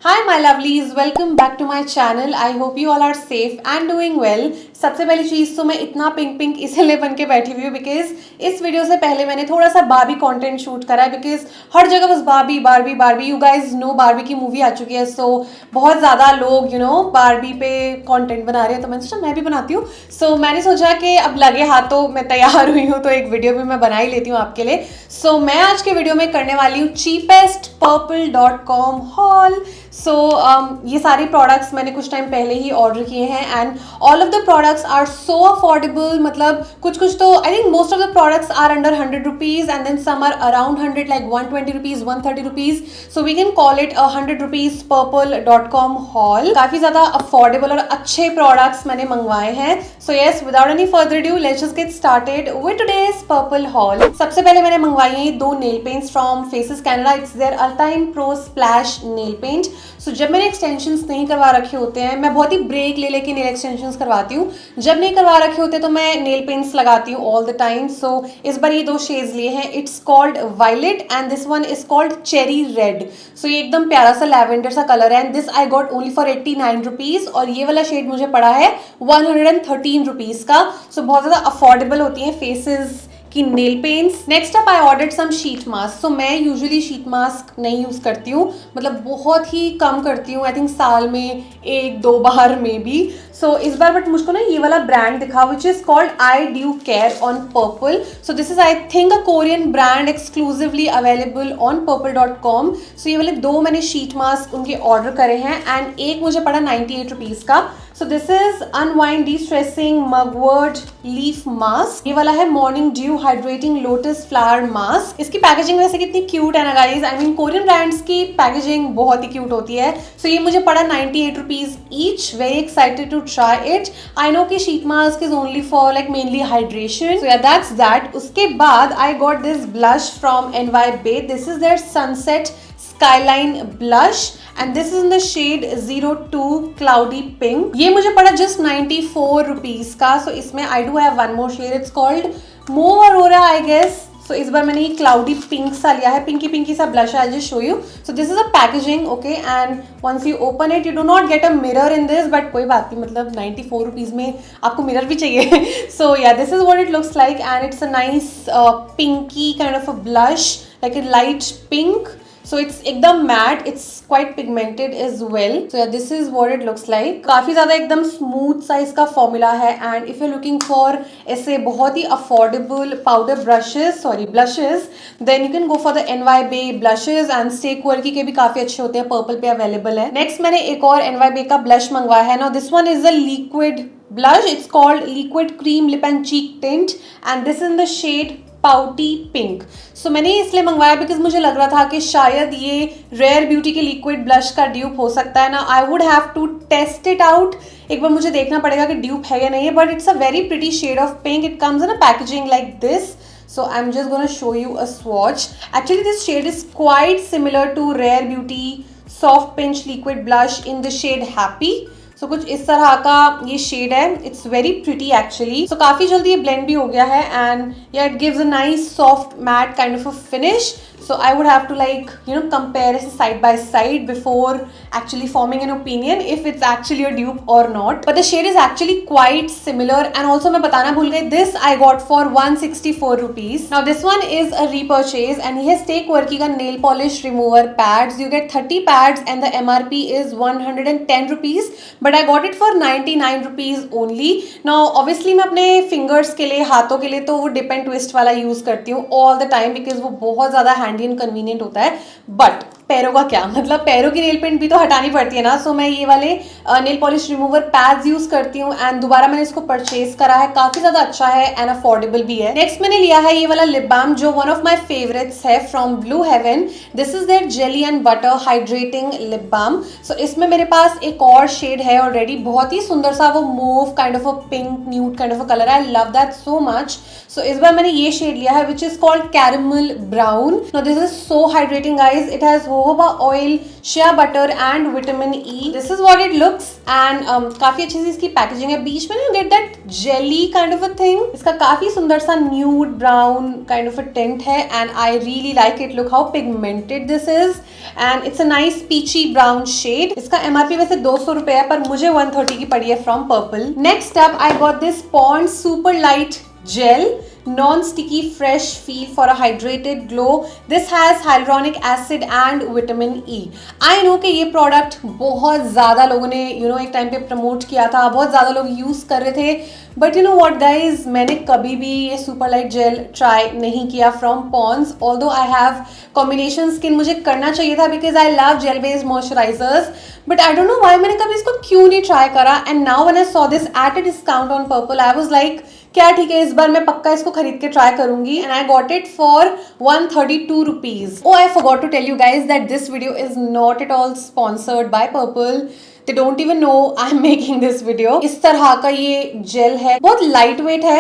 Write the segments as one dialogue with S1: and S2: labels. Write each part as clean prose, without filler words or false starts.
S1: Hi my lovelies, welcome back to my channel. I hope you all are safe and doing well. सबसे पहली चीज़ तो मैं इतना pink pink इसलिए बन के बैठी हुई हूँ बिकॉज इस वीडियो से पहले मैंने थोड़ा सा बारबी कंटेंट शूट करा है बिकॉज हर जगह बस Barbie Barbie Barbie. You guys know Barbie की मूवी आ चुकी है सो बहुत ज़्यादा लोग बारबी पे कंटेंट बना रहे हैं तो मैंने सोचा मैं भी बनाती हूँ. सो मैंने सोचा कि अब लगे हाथों मैं तैयार हुई हूँ तो एक वीडियो भी मैं बना ही लेती हूँ आपके लिए. सो मैं आज के वीडियो में करने वाली हूँ cheapestpurple.com हॉल. सो ये सारी प्रोडक्ट्स मैंने कुछ टाइम पहले ही ऑर्डर किए हैं and all of the products are so affordable. मतलब कुछ तो I think most of the products are under 100 rupees and then some are around 100 like 120 rupees 130 rupees. So we can call it 100 rupees purple.com haul. काफी ज्यादा affordable और अच्छे products मैंने मंगवाए हैं. So yes without any further due let's just get started with today's Purple haul. सबसे पहले मैंने मंगवाई है दो nail paints from Faces Canada. It's their all time pro splash nail paint. So जब मैंने एक्सटेंशंस नहीं करवा रखे होते हैं मैं बहुत ही ब्रेक ले लेके नेल एक्सटेंशंस करवाती हूँ. जब नहीं करवा रखे होते तो मैं नेल पेंट्स लगाती हूँ ऑल द टाइम. सो इस बार ये दो शेड्स लिए हैं. It's called violet and this one is called cherry red. So ये एकदम प्यारा सा लैवेंडर सा कलर है and this I got only for 89 rupees और ये वाला शेड मुझे पड़ा है 113 रुपीज का. सो बहुत ज़्यादा अफोर्डेबल होती हैं फेसेस की nail paints. Next up I ordered some sheet mask. So मैं यूजुअली शीट मास्क नहीं यूज़ करती हूँ, मतलब बहुत ही कम करती हूँ. आई थिंक साल में एक दो बार में भी. सो इस बार बट मुझको ना ये वाला ब्रांड दिखा which is called I Dew Care on Purplle. So this is I think a Korean brand exclusively available on Purplle. So ये वाले दो मैंने शीट मास्क उनके ऑर्डर करे हैं एंड एक मुझे पड़ा 98 रुपीज़ का. So this is unwind destressing mugwort leaf mask. ये वाला है morning dew hydrating lotus flower mask. इसकी पैकेजिंग वैसे कितनी क्यूट है ना guys. I mean Korean brands की पैकेजिंग बहुत ही क्यूट होती है. सो ये मुझे पड़ा 98 rupees each. Very excited to try it. I know कि sheet mask is only for like mainly hydration. So yeah that's that. उसके बाद I got this blush from NY Bae. This is their sunset Skyline blush and this is in the shade 02 Cloudy Pink. ये मुझे पड़ा just 94 rupees का. So इसमें I do have one more shade. It's called Mauve Aurora I guess. So इस बार मैंने ये cloudy pink सा लिया है. पिंकी पिंकी सा blush. I just show you. So this is a packaging okay and once you open it you do not get a mirror in this but कोई बात नहीं, मतलब 94 रुपीज में आपको मिरर भी चाहिए. So yeah this is what it looks like and it's a nice pinky kind of a blush like a light pink. So it's एकदम matte, it's quite pigmented as well. So yeah, this is what it looks like. काफ़ी ज़्यादा एकदम smooth सा इसका formula है and if you're looking for ऐसे बहुत ही affordable powder blushes, then you can go for the NY Bae blushes and Stay Quirky के भी काफ़ी अच्छे होते हैं. पर्पल पे अवेलेबल है. नेक्स्ट मैंने एक और NY Bae का ब्लश मंगवाया है. Now this one is a liquid blush. It's called Liquid Cream Lip and Cheek Tint and this is in the shade pouty pink. So मैंने इसलिए मंगवाया बिकॉज मुझे लग रहा था कि शायद ये रेयर ब्यूटी के लिक्विड ब्लश का ड्यूप हो सकता है ना. I would have to test it out. एक बार मुझे देखना पड़ेगा कि ड्यूप है या नहीं है but it's a very pretty shade of pink. It comes in a packaging like this. So I'm just going to show you a swatch. Actually this shade is quite similar to Rare Beauty Soft Pinch Liquid Blush in the shade Happy. So कुछ इस तरह का ये shade है. It's very pretty actually. So काफ़ी जल्दी ये blend भी हो गया है and yeah it gives a nice soft matte kind of a finish. So I would have to like compare इसे side by side before actually forming an opinion if it's actually a dupe or not. But the shade is actually quite similar and also मैं बताना भूल गई this I got for 164 rupees. Now this one is a repurchase and he has take वर्की का nail polish remover pads. You get 30 pads and the MRP is 110 rupees but I got it for 99 rupees only. Now obviously मैं अपने fingers के लिए हाथों के लिए तो वो डिप एंड ट्विस्ट वाला यूज करती हूँ ऑल द टाइम बिकॉज वो बहुत ज़्यादा हैंडी एंड कन्वीनियंट होता है. बट पैरों का क्या, मतलब पैरों की नेल पेंट भी तो हटानी पड़ती है ना. सो मैं ये वाले nail polish remover pads use करती हूँ एंड दोबारा मैंने इसको परचेज करा है. काफी ज्यादा अच्छा है एंड अफोर्डेबल भी है. नेक्स्ट मैंने लिया है ये वाला लिप बाम जो वन ऑफ माई फेवरेट्स है from Blue Heaven. This is their jelly and butter hydrating lip balm. So इसमें मेरे पास एक और शेड है ऑलरेडी. बहुत ही सुंदर सा वो mauve kind of a pink nude kind of a colour. I love that so much. So इस बार मैंने ये शेड लिया है which is called caramel brown. Now this is so hydrating guys. It has jojoba oil, shea butter and vitamin E. This is what it looks and काफी अच्छी सी इसकी पैकेजिंग है. बीच में you get that jelly kind of a thing. इसका काफी सुंदर सा nude brown kind of a tint है and I really like it. Look how pigmented this is and it's a nice peachy brown shade. इसका MRP वैसे 200 रुपए है पर मुझे 130 की पड़ी है from Purple. Next up I got this Pond's super light gel, non-sticky fresh feel for a hydrated glow. This has hyaluronic acid and vitamin E. I know कि ये प्रोडक्ट बहुत ज़्यादा लोगों ने एक टाइम पे प्रमोट किया था, बहुत ज़्यादा लोग यूज़ कर रहे थे. बट व्हाट गाइज, मैंने कभी भी ये सुपर लाइट जेल ट्राई नहीं किया from Pond's. Although I have combination skin, मुझे करना चाहिए था because I love gel based moisturisers. But I don't know why मैंने कभी इसको क्यों नहीं ट्राई करा. And now when I saw this at a discount on Purple I was like क्या ठीक है, इस बार मैं पक्का इसको खरीद के ट्राई करूंगी. And I got it for 132 rupees. Oh I forgot to tell you guys that this video is not at all sponsored by Purple. They don't even know I'm making this video. इस तरह का ये jail है, बहुत light weight है.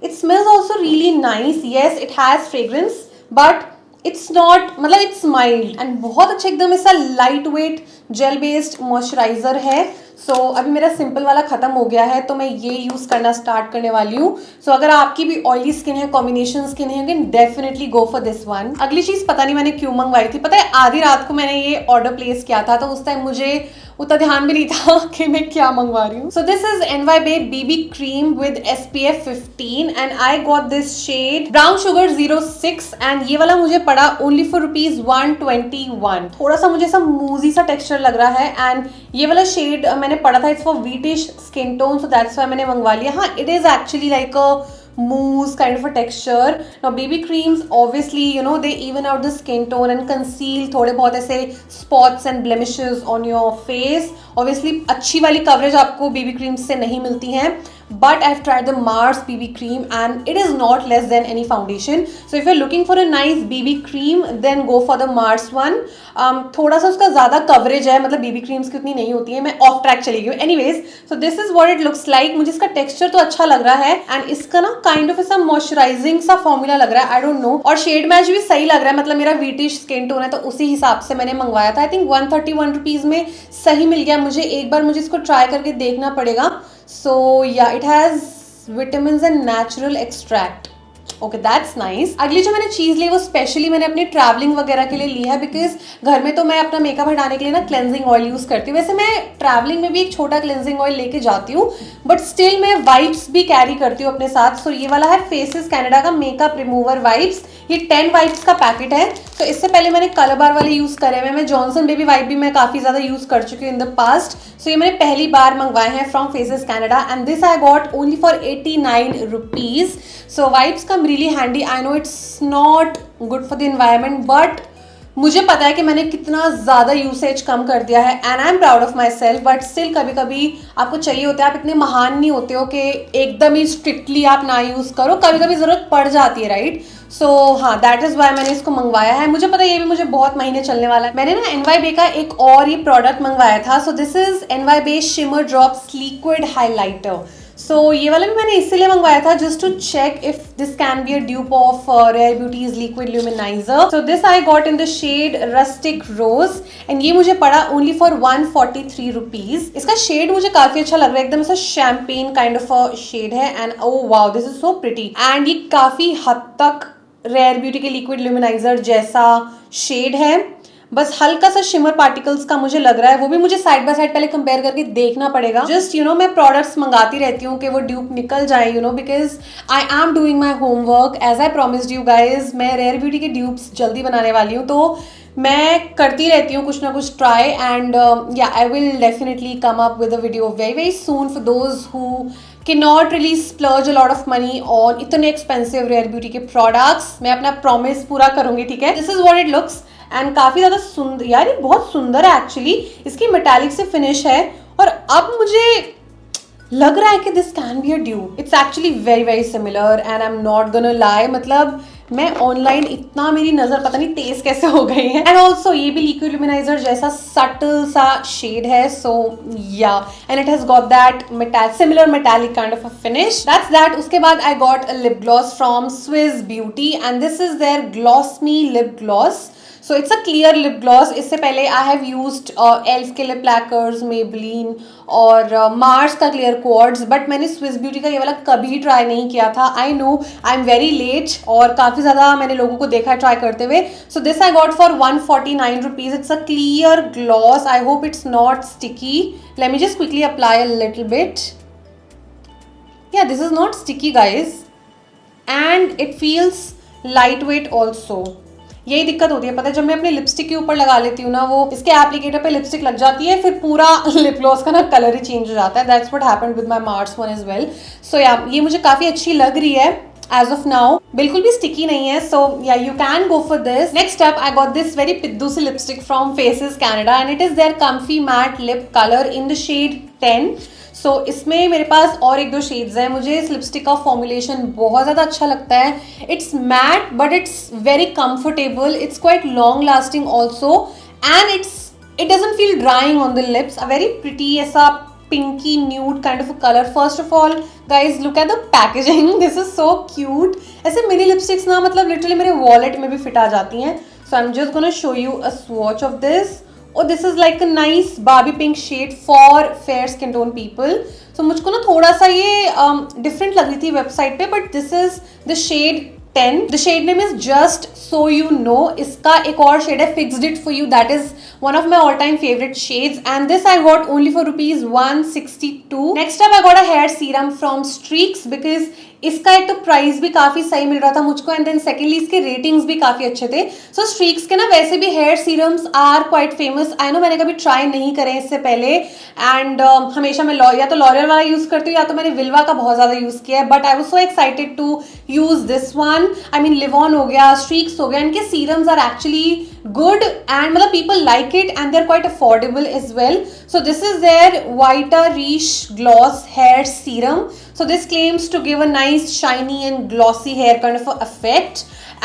S1: It smells also really nice. Yes, it has fragrance, but it's not, मतलब it's mild and बहुत अच्छा एकदम ऐसा light weight gel based moisturiser है. सो अभी मेरा सिंपल वाला खत्म हो गया है तो मैं ये यूज करना स्टार्ट करने वाली हूँ. सो अगर आपकी भी ऑयली स्किन है, कॉम्बिनेशन स्किन है, you can definitely go for this one. अगली चीज पता नहीं मैंने क्यों मंगवाई थी. पता है आधी रात को मैंने ये ऑर्डर प्लेस किया था तो उस टाइम मुझे उतना ध्यान भी नहीं था कि मैं क्या मंगवा रही हूँ. So this is NY Bae BB cream with SPF 15 and I got this shade brown sugar 06 एंड ये वाला मुझे पड़ा ओनली फॉर ₹121. थोड़ा सा मुझे ऐसा मूजी सा टेक्सचर लग रहा है एंड ये वाला शेड मैंने पढ़ा था it's for wheatish skin tone, so that's why मैंने मंगवा लिया. हाँ, it is actually like a mousse kind of a texture. Now BB creams obviously they even out the skin tone and conceal थोड़े बहुत ऐसे spots and blemishes on your face. Obviously अच्छी वाली coverage आपको BB creams से नहीं मिलती है. But I've tried the Mars BB cream and it is not less than any foundation. So if you're looking for a nice BB cream, then go for the Mars one. थोड़ा सा उसका ज़्यादा coverage है, मतलब BB creams की उतनी नहीं होती है. मैं off track चली गई. Anyways, so this is what it looks like. मुझे इसका texture तो अच्छा लग रहा है and इसका ना kind of ऐसा moisturizing सा formula लग रहा है. I don't know. और shade match भी सही लग रहा है, मतलब मेरा British skin tone है तो उसी हिसाब से मैंने मंगवाया था. I think 131 रुपीज़ में सही मिल गया मुझे. एक बार मुझे इसको ट्राई करके देखना पड़ेगा. So yeah, it has vitamins and natural extract. Okay that's nice. अगली जो मैंने चीज़ ली वो स्पेशली मैंने अपनी ट्रैवलिंग वगैरह के लिए ली है बिकॉज घर में तो मैं अपना मेकअप हटाने के लिए ना क्लेंजिंग ऑयल यूज़ करती हूँ. वैसे मैं ट्रैवलिंग में भी एक छोटा क्लेंजिंग ऑयल लेके जाती हूँ बट स्टिल मैं वाइप्स भी कैरी करती हूँ अपने साथ. सो ये वाला है फेसेस कैनेडा का मेकअप रिमूवर वाइप्स. ये 10 वाइप्स का पैकेट है. तो इससे पहले मैंने कलरबार वाले यूज़ करे हुए. मैं जॉनसन बेबी वाइप भी मैं काफ़ी ज़्यादा यूज़ कर चुकी हूँ इन द पास्ट. सो ये मैंने पहली बार मंगवाए हैं from Faces Canada and this I got only for 89 rupees. So wipes come really handy. I know it's not good for the environment but मुझे पता है कि मैंने कितना ज़्यादा यूसेज कम कर दिया है and I am proud of my self. But still कभी कभी आपको चाहिए होता है, आप इतने महान नहीं होते हो कि एकदम ही स्ट्रिक्टली आप ना यूज़ करो. कभी कभी ज़रूरत पड़ जाती है, राइट. सो हाँ, दैट इज़ वाई मैंने इसको मंगवाया है. मुझे पता है ये भी मुझे बहुत महीने चलने वाला है. मैंने ना NY Bae का एक और ये प्रोडक्ट मंगवाया था. So this is NY Bae shimmer drops liquid highlighter. So ये वाला भी मैंने इसीलिए मंगवाया था just to check if this can be a dupe of Rare Beauty's liquid luminizer. So this I got in the shade rustic rose and ये मुझे पड़ा ओनली फॉर 143 रुपीज. इसका शेड मुझे काफी अच्छा लग रहा है, एकदम ऐसा champagne kind of a shade है and oh wow this is so pretty. And ये काफी हद तक रेयर ब्यूटी के लिक्विड ल्यूमिनाइजर जैसा शेड है, बस हल्का सा शिमर पार्टिकल्स का मुझे लग रहा है. वो भी मुझे साइड बाय साइड पहले कंपेयर करके देखना पड़ेगा. जस्ट मैं प्रोडक्ट्स मंगाती रहती हूँ कि वो ड्यूप निकल जाए because I am doing my homework as I promised you guys. मैं रेयर ब्यूटी के ड्यूप्स जल्दी बनाने वाली हूँ तो मैं करती रहती हूँ कुछ ना कुछ ट्राई एंड या I will definitely come up with a video very very soon for those who cannot really splurge a lot of money on इतने एक्सपेंसिव रेयर ब्यूटी के प्रोडक्ट्स. मैं अपना प्रॉमिस पूरा करूंगी, ठीक है. This is what it looks and काफ़ी ज़्यादा सुंदर, यार ये बहुत सुंदर है एक्चुअली. इसकी मेटालिक से फिनिश है और अब मुझे लग रहा है कि this can be a dupe. It's actually very very similar and I am not gonna lie. मतलब मैं ऑनलाइन इतना मेरी नज़र पता नहीं तेज कैसे हो गई है. एंड ऑल्सो ये भी लिक्विड ल्यूमिनाइजर जैसा सटल सा शेड है. So yeah and it has got that similar metallic kind of a finish. That's that. उसके बाद I got a lip gloss from Swiss Beauty and this is their gloss me lip gloss. So it's a clear lip gloss. इससे पहले I have used Elf के lip lacquers, Maybelline और Mars का clear quartz, but मैंने Swiss Beauty का ये वाला कभी ट्राई नहीं किया था. I no I am very late और काफ़ी ज़्यादा मैंने लोगों को देखा ट्राई करते हुए. सो this I got for 149 rupees. It's a clear gloss. I hope it's not sticky. Let me just quickly apply a little bit. Yeah, this is not sticky guys, and it feels lightweight also. यही दिक्कत होती है पता है, जब मैं अपने lipstick के ऊपर लगा लेती हूँ ना, वो इसके एप्लीकेटर पे लिपस्टिक लग जाती है, फिर पूरा लिप ग्लॉस का ना कलर ही चेंज हो जाता है. That's what happened with my Mars one as well. So yeah ये मुझे काफ़ी अच्छी लग रही है एज ऑफ नाउ. बिल्कुल भी स्टिकी नहीं है. So yeah you can go for this. Next up I got this very पिद्दू सी lipstick from Faces Canada and it is their comfy matte lip colour in the shade 10. So इसमें मेरे पास और एक दो शेड्स हैं. मुझे इस लिपस्टिक का फॉर्मुलेशन बहुत ज़्यादा अच्छा लगता है. It's matte but it's very comfortable. It's quite long lasting also and it doesn't feel drying on the lips. A very pretty ऐसा pinky nude kind of a color. First of all guys look at the packaging. This is so cute. ऐसे mini lipsticks ना मतलब literally मेरे wallet में भी fit आ जाती हैं. So I'm just gonna show you a swatch of this. Oh, this is like a nice Barbie pink shade for fair skin tone people. So मुझको ना थोड़ा सा ये different लग रही थी वेबसाइट पे, but this is the shade 10. The shade name is Just So You Know. इसका एक और शेड है Fixed It For You. That is one of my all time favorite shades and this I got only for rupees 162. Next up I got a hair serum from Streaks because इसका एक तो price भी काफ़ी सही मिल रहा था मुझको and then secondly इसके रेटिंग्स भी काफ़ी अच्छे थे. सो स्ट्रीक्स के ना वैसे भी hair serums are quite famous. I know मैंने कभी ट्राई नहीं करे इससे पहले एंड हमेशा मैं या तो लॉरियल वाला यूज़ करती हूँ या तो मैंने विल्वा का बहुत ज़्यादा यूज़ किया है. But I was so excited to use this one. I mean Livon हो गया, स्ट्रीक्स हो गया, इनके serums are actually good and मतलब people like it and they're quite affordable as well. So this is their Vita Riche Gloss Hair Serum. So this claims to give a nice shiny and glossy hair kind of a effect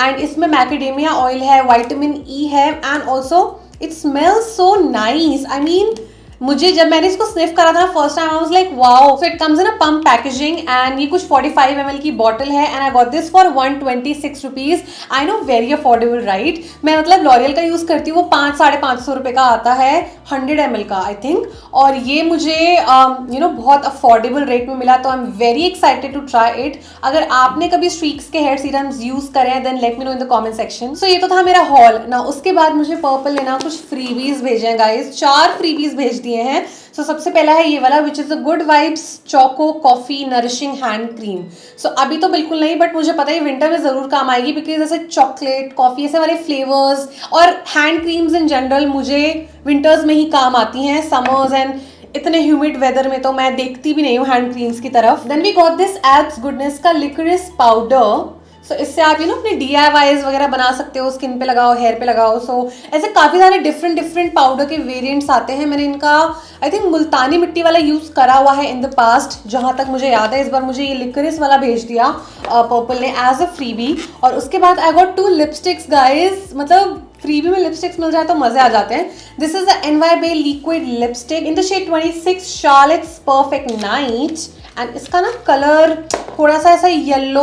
S1: and इसमें macadamia oil है, vitamin E है and also it smells so nice. I mean मुझे जब मैंने इसको sniff करा था first time I was like wow. So it comes in a pump packaging and ये कुछ 45 ml की बॉटल है and I got this for 126 rupees. I know very affordable right. मैं मतलब लॉरियल का यूज़ करती हूँ, वो 500-550 रुपये का आता है 100 ml का आई थिंक, और ये मुझे यू नो बहुत अफोर्डेबल रेट में मिला. तो I am very excited to try it. अगर आपने कभी स्ट्रीक्स के हेयर सीरम्स यूज़ करे हैं then let me know in the comment section. So ये तो था मेरा हॉल ना. उसके बाद मुझे पर्पल ने ना कुछ फ्रीबीज भेजे हैं गाइज. 4 फ्रीबीज भेज दिए हैं. सो सबसे पहला है ये वाला which is a good vibes choco coffee nourishing hand cream. So अभी तो बिल्कुल नहीं बट मुझे पता है विंटर में जरूर काम आएगी बिकॉज ऐसे चॉकलेट कॉफी ऐसे वाले फ्लेवर्स और हैंड क्रीम्स इन जनरल मुझे विंटर्स में ही काम आती हैं. समर्स एंड इतने ह्यूमिड वेदर में तो मैं देखती भी नहीं हूँ हैंड क्रीम्स की तरफ. Then we got this abs goodness का लिक्रिस पाउडर. सो इससे आप यू नो अपने DIYs वगैरह बना सकते हो, स्किन पे लगाओ, हेयर पे लगाओ. सो ऐसे काफ़ी सारे डिफरेंट पाउडर के वेरिएंट्स आते हैं. मैंने इनका आई थिंक मुल्तानी मिट्टी वाला यूज़ करा हुआ है इन द पास्ट जहाँ तक मुझे याद है. इस बार मुझे ये लिक्रिस वाला भेज दिया पर्पल ने एज अ फ्रीबी. और उसके बाद आई गॉट 2 लिपस्टिक्स गाइज. मतलब फ्रीबी में लिपस्टिक्स मिल जाए तो मजे आ जाते हैं. This is the NY Bay liquid lipstick in the shade 26 Charlotte's Perfect Night and इसका ना कलर थोड़ा सा ऐसा yellow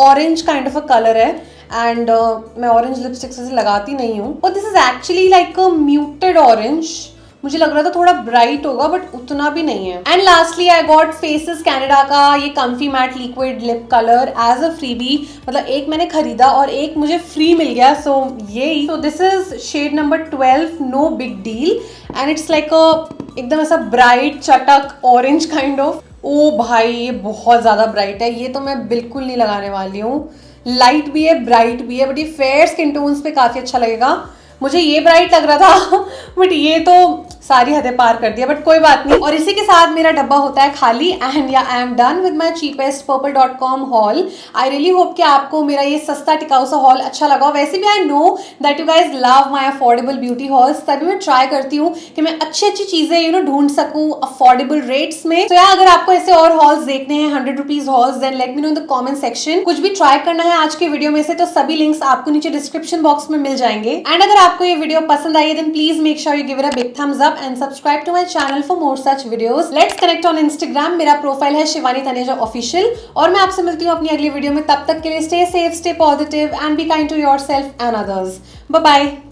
S1: orange kind of a colour है एंड मैं ऑरेंज लिपस्टिक से लगाती नहीं हूँ. और this is actually like a muted orange. मुझे लग रहा था थोड़ा ब्राइट होगा बट उतना भी नहीं है. And lastly I got Faces Canada का ये comfy matte liquid lip colour as a freebie. मतलब एक मैंने खरीदा और एक मुझे फ्री मिल गया. सो यही. So this is shade number 12 no big deal and it's like a एकदम ऐसा ब्राइट चटक ऑरेंज काइंड ऑफ. ओ भाई ये बहुत ज़्यादा ब्राइट है. ये तो मैं बिल्कुल नहीं लगाने वाली हूँ. लाइट भी है ब्राइट भी है बट ये फेयर स्किन टोन्स पे काफ़ी अच्छा लगेगा. मुझे ये ब्राइट लग रहा था बट ये तो सारी हदें पार कर दिया बट कोई बात नहीं. और इसी के साथ मेरा डब्बा होता है खाली एंड या I am done with my cheapest purple.com hall. I really hope कि आपको मेरा ये सस्ता टिकाऊ सा हॉल अच्छा लगा. वैसे भी I know that you guys love my affordable beauty halls. तभी मैं ट्राई करती हूँ कि मैं अच्छी चीज़ें यू नो ढूंढ सकूँ अफोर्डेबल रेट्स में. तो यार अगर आपको ऐसे और हॉल्स देखने हैं 100 rupees hauls then let me know in the comment section. कुछ भी ट्राई करना है आज के वीडियो में से तो सभी लिंक्स आपको नीचे डिस्क्रिप्शन बॉक्स में मिल जाएंगे. एंड अगर आपको ये वीडियो पसंद आई then please make sure you give it a big thumbs up and subscribe to my channel for more such videos. Let's connect on Instagram. मेरा प्रोफाइल है शिवानी तनेजा ऑफिशियल. और मैं आपसे मिलती हूँ अपनी अगली वीडियो में. तब तक के लिए stay safe, stay positive and be kind to yourself and others. Bye bye.